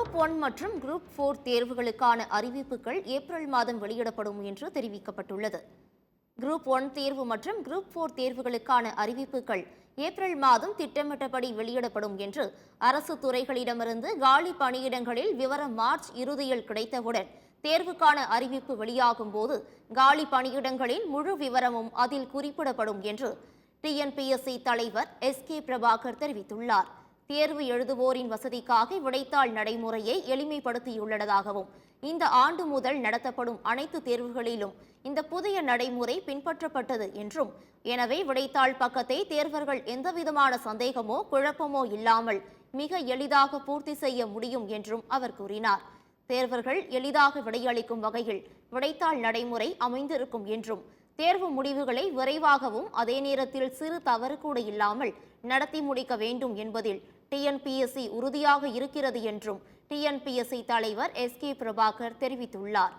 Group 1 மற்றும் group 4 தேர்வுகளுக்கான அறிவிப்புகள் ஏப்ரல் மாதம் வெளியிடப்படும் என்று தெரிவிக்கப்பட்டுள்ளது. குரூப் 1 தேர்வு மற்றும் குரூப் 4 தேர்வுகளுக்கான அறிவிப்புகள் ஏப்ரல் மாதம் திட்டமிட்டபடி வெளியிடப்படும் என்று அரசு துறைகளிடமிருந்து காலி பணியிடங்களில் விவரம் மார்ச் இறுதியில் கிடைத்தவுடன் தேர்வுக்கான அறிவிப்பு வெளியாகும் போது காலி பணியிடங்களின் முழு விவரமும் அதில் குறிப்பிடப்படும் என்று டிஎன்பிஎஸ்சி தலைவர் எஸ்.கே. பிரபாகர் தெரிவித்துள்ளார். தேர்வு எழுதுவோரின் வசதிக்காக விடைத்தாள் நடைமுறையை எளிமைப்படுத்தியுள்ளதாகவும் இந்த ஆண்டு முதல் நடத்தப்படும் அனைத்து தேர்வுகளிலும் இந்த புதிய நடைமுறை பின்பற்றப்பட்டது என்றும், எனவே விடைத்தாள் பக்கத்தை தேர்வர்கள் எந்தவிதமான சந்தேகமோ குழப்பமோ இல்லாமல் மிக எளிதாக பூர்த்தி செய்ய முடியும் என்றும் அவர் கூறினார். தேர்வர்கள் எளிதாக விடையளிக்கும் வகையில் விடைத்தாள் நடைமுறை அமைந்திருக்கும் என்றும், தேர்வு முடிவுகளை விரைவாகவும் அதே நேரத்தில் சிறு தவறு கூட இல்லாமல் நடத்தி முடிக்க வேண்டும் என்பதில் டிஎன்பிஎஸ்சி உறுதியாக இருக்கிறது என்றும் டிஎன்பிஎஸ்சி தலைவர் எஸ்.கே. பிரபாகர் தெரிவித்துள்ளார்.